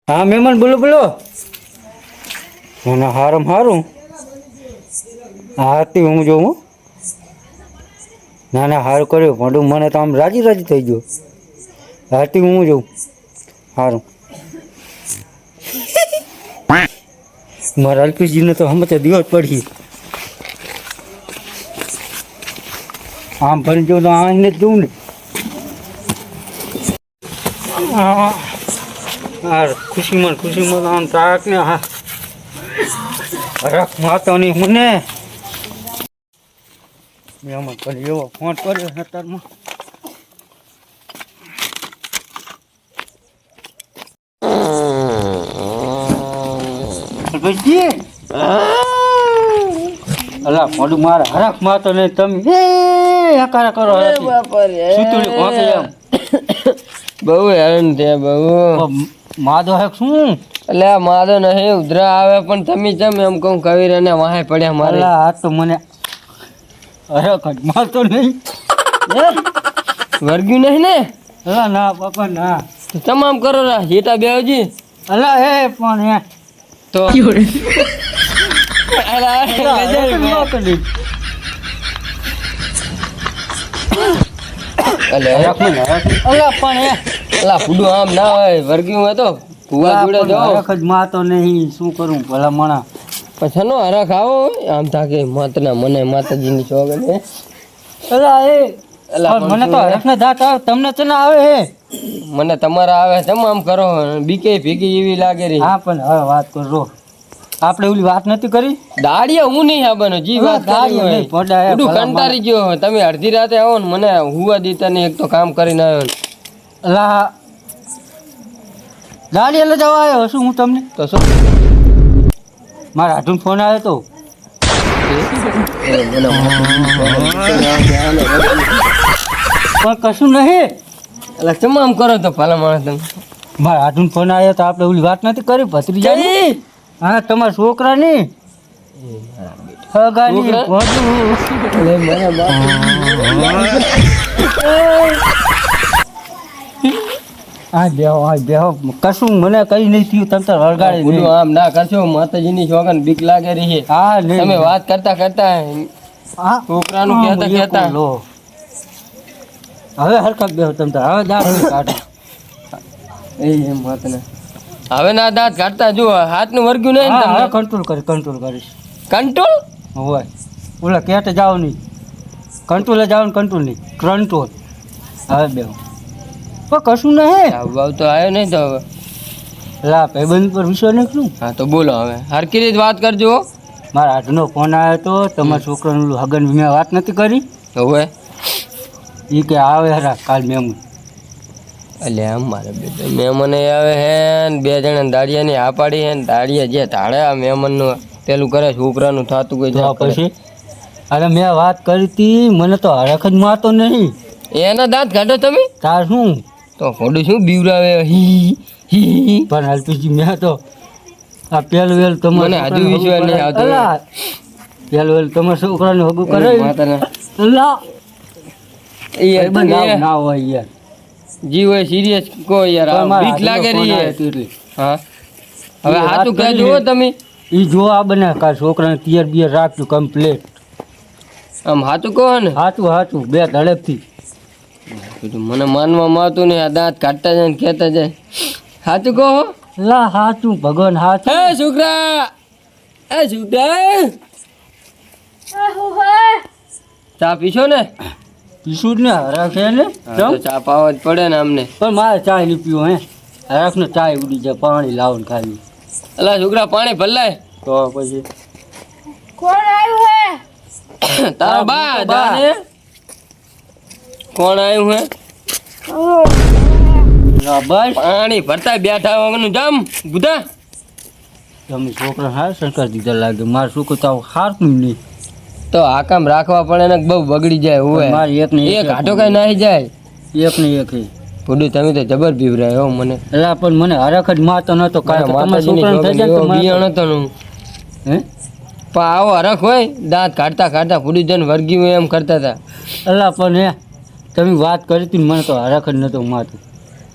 હા મહેમાન બોલો બોલો. મને હારું હારું. હા તે હું જોઉં. ના ના સારું કર્યું પણ મને તો આમ રાજી રાજી થઈ ગયો. હાથી હું જોઉં સારું. મારા અલ્પેશજીને તો હમતે દિવસ પડી. આમ ફરી જો તો આને જ જોઉં ને. હા ખુશીમાં આમ તારક ને હા. અરે માતો નહીં મને. મહેમાન પણ એવો ફોન કર્યો અત્યારમાં. અલ્પેશજી. અલા મોઢું મારા હરખ માતો નહીં તમે હકારા કરો. સુતુલી ભોંકી એમ. બહુ હેરાન થયા બહુ. માધો હે શું? એટલે આ માધો નહીં ઉધરા આવે પણ તમે ચમ એમ કહું કવિર અને વાહે પડ્યા મારે. આ તો મને હરખ જ મારતો નહીં. વર્ગ્યું નહીં ને? અલા ના બાપા ના. તમામ કરો રા હેટા બેવજી. અલા હે પણ હે તો ફૂડું આમ ના હોય વર્ગ્યું હોય તો ભૂવા જોડે જાઓ. હરખ જ મારતો નહીં શું કરું ભલા મણા. પછી નો હરખ આવો આમ થાકે માતના મને માતાજીની સોગન હે. અલા એ મને તો હરખ ને દાંત આવે તમને તો ના આવે હે. મને તમારા આવે તમામ કરો બીકે ભીગી એવી લાગે રહી. હા પણ હવે વાત કરો આપણે ઓલી વાત નથી કરી દાડિયા હું નહીં આવવાનો જી વાત દાડિયા કંટારી ગયો તમે અડધી રાતે આવો ને મને હુવા દીતા ને એક તો કામ કરીને આવ્યો. અલા દાડિયા લઈ જવા આવ્યો શું હું તમને તો શું મારા હાથમાં ફોન આવ્યો તો પણ કશું નહીં. એટલે તમામ કરો તો ભલા માણસ તમે. મારા હાથમાં ફોન આવ્યો તો આપણે ઓલી વાત નથી કરી ભત્રીજાની. હા તમારા છોકરાની હગાની હા બેહો કશું મને કઈ નહીં થયું તમે તો વળગાડી બધું આમ ના કરશો માતાજીની સોગન બીક લાગે રહી. હા તમે વાત કરતા કરતા છોકરાનું કહેતા કહેતા લો હવે હરખત બેહો તમે તો હવે દાંત કાઢો. એ માતને હવે ના દાંત કાઢતા જો હાથનું વર્ગ્યું નહીં ને હા કંટ્રોલ કરીશ કંટ્રોલ હોય ઓલા કેટ જાઓ નહીં કંટ્રોલે જાઓ ને કંટ્રોલ નહીં કંટ્રોલ હવે બેહો પણ કશું નહીં. ભાવ તો આવ્યો નહીં તો હવે લા ભાઈબંધ પર વિશ્વાસ નહીં કરું. હા તો બોલો હવે હરકી રીત વાત કરજો. મારા હાથનો ફોન આવ્યો તો તમારા છોકરાનું હગન મેં વાત નથી કરી હવે એ કે આવે હરા કાલ મેમન એટલે આમ મારે બેટા મહેમાન આવે હે ને બે જણા દાડિયાની આ પાડી હે ને દાડિયા જે ધાડે આ મહેમાનનું પેલું કરે છોકરાનું થતું કોઈ પછી અરે મેં વાત કરી હતી મને તો હરખ જ મારતો નહીં. એના દાંત કાઢો તમે તાર શું તો ફોડું શું બીવરાવે હી હી પણ અલ્પેશજી મેં તો આ પેલું વેલ મને હજુ વિશ્વાસ નહીં આવતો. પેલું વેલ તમારા છોકરાનું હગું કરે અલા એ ના હોય યાર જી હોય સિરિયસ કો યાર બીક લાગે રહી. હા હવે હાથું કહેજો તમે એ જો આ બને કાલ છોકરાને તિયર બિયર રાખજો કમ્પ્લેટ. આમ હાથું કહો ને હાચું બે ધડકથી મને માનવામાં આવતું નહીં. આ દાંત કાઢતા જાય ને કહેતા જાય હાથું કહો લા હાચું ભગવાન હાચું. એ છોકરા ચા પીશો ને? પીશું જ ને હરખ હે ને તો ચા પાવા જ પડે ને અમને. પણ મારે ચા નહીં પીવો હે હરખ ને ચા ઉડી જાય પાણી લાવો ને ખાલી. અલા છોકરા પાણી ભલાય તો પછી કોણ આવ્યું હે? તારા બા જાને કોણ આવ્યું હે? બસ પાણી ભરતા બેઠા વગરનું જામ ગુદા. તમે છોકરા હાર સંસ્કાર દીધા લાગે મારે શું કહું તો હારતું નહીં. તો આ કામ રાખવા પડે ને બહુ બગડી જાય હોય. મારે એક હાટો કઈ નાહી જાય એક ને એક ફૂડું તમે તો જબર પીવરાય હો મને. એટલે પણ મને હરખ જ મારતો નતો બિયાણ હતો નું હે પણ આવો હરખ હોય દાંત કાઢતા કાઢતા ફૂડું જઈને વર્ગી એમ કરતા હતા. એટલે પણ હે તમે વાત કરી હતી મને તો હરખ જ નતો મારતું.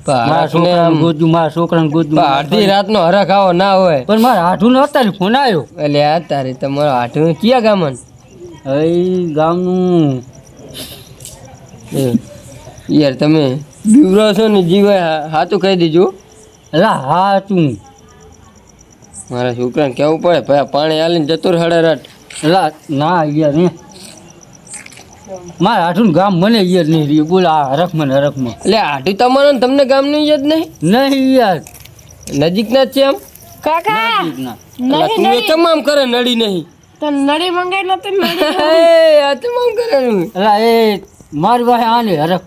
મારા હરખને છોકરાને આમ ગોતું, મારા છોકરાને ગોતું. પણ અડધી રાતનો હરખ આવો ના હોય. પણ મારા હાથું અત્યારે ફોન આવ્યો. એટલે આ તારી તમારો હાથું ક્યાં ગામન હવે ઈ ગામનું યાર તમે બીવરો છો ને જીવાય હાથું કહી દીજો. અલા હા તું મારા છોકરાને કેવું પડે ભાઈ પાણી હાલીને જતું રહે હળેરટ. અલા ના યાર ને મારા હાથું ગામ મને યાર નહીં રહ્યું. બોલ આ હરખમાં ને હરખમાં એટલે હાથું તમારો ને તમને ગામનું યાદ નહીં નહીં યાર. નજીકના જ છે એમ. કાકા ના અલા, તું એ તમામ કરે નડી નહીં. તો નળી મંગાઈ નતી નળી એ આ તમામ કરે નું. અલા એ મારી પાસે આને હરખ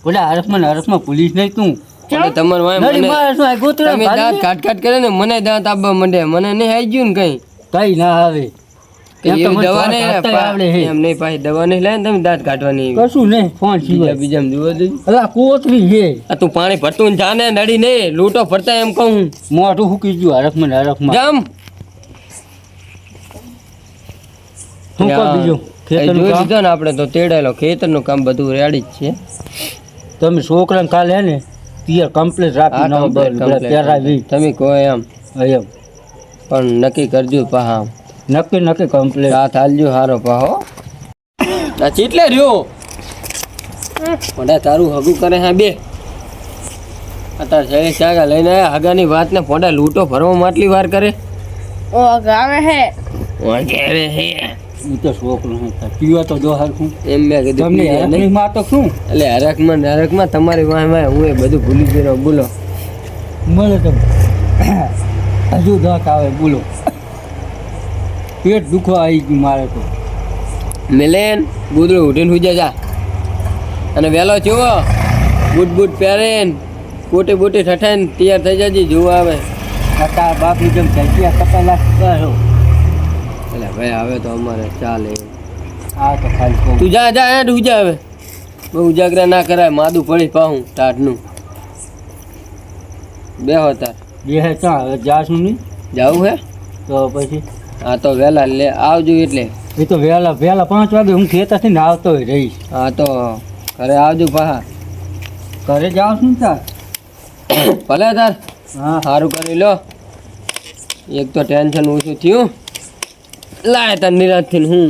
બોલા હરખમાં ને હરખમાં પોલીસ નહીં તું એટલે તમારે વાંહે નડી મને મારે શું આ ગોતરા તમે દાંત કાટ કરે ને મને દાંત આપવા માંડે મને નહીં આવી ગયું ને કઈ કઈ ના આવે કે એમ તો એવી મને દવા દાંત નહીં કાઢતા આવડે હે. એમ નહીં પાછી દવા નહીં લાવે ને તમે દાંત કાઢવાની એવી. કશું નહીં ફોન બીજા સિવાય. બીજા જોવા દે. અલા કોતરી છે આ તું પાણી ભરતું ને જાને નડી નહીં લૂંટો ફરતા એમ કહું મોઢું ફૂકી ગયું હરખમાં ને હરખમાં. જામ શું કર બીજું ખેતરનું જોઈ કામ? લીધો ને આપણે તો તેડાયેલો ખેતરનું કામ બધું રેડી જ છે. તમે છોકરાને કાલે હે ને પિયર કમ્પ્લીટ રાખી આ નાખો. complete, complete. પહેરાવી તમે કહો એમ એમ પણ નક્કી કરજો પાહા નક્કી નક્કી કમ્પ્લીટ. સાથ હાલજો હારો પાહો. આ ચીટલે રહ્યો મોઢા તારું હગું કરે હા બે અત્યારે શહેર ચાગા લઈને આયા હગાની વાત ને પોડા લૂંટો ભરવા માટલી વાર કરે. ઓ ગાવે હે વગેરે હે હું તો છોકરો હું પીવા તો જો હરખું એમ મેં કીધું તમને પી લે. હરખની માં તો શું એટલે હરખમાં તમારી વાહ હું એ બધું ભૂલી ગયો બોલો. મળે તો હજુ દાંત આવે બોલો. પેટ દુખવા આવી ગયું મારે તો. મિલેન ગુદડું ઉઠીને હુઈ જા અને વહેલો જોવો બૂટ બૂટ પહેરેન કોટી બૂટી ઠઠાઈને તૈયાર થઈ જાજી જોવા આવે. તારા બાપની જેમ જગ્યા કપાલા કરો. એટલે ભાઈ હવે તો અમારે ચાલે. આ તો ખાલી કહું. તું જા જા હેડ ઉજા હવે બહુ ઉજાગરા ના કરાય માદું પડી પાહું ટાટનું બેહો તાર બે હે ચા હવે જાશું નહીં જાવું હે તો પછી હા તો વહેલા લે આવજો એટલે એ તો વહેલા 5 વાગે હું ખેતરથી ને આવતો હોય રહીશ. હા તો ઘરે આવજો પાહા ઘરે જાઉં છું ને તાર. ભલે તાર હા સારું કરી લો એક તો ટેન્શન ઓછું થયું લાય તાર નિરાશથી હું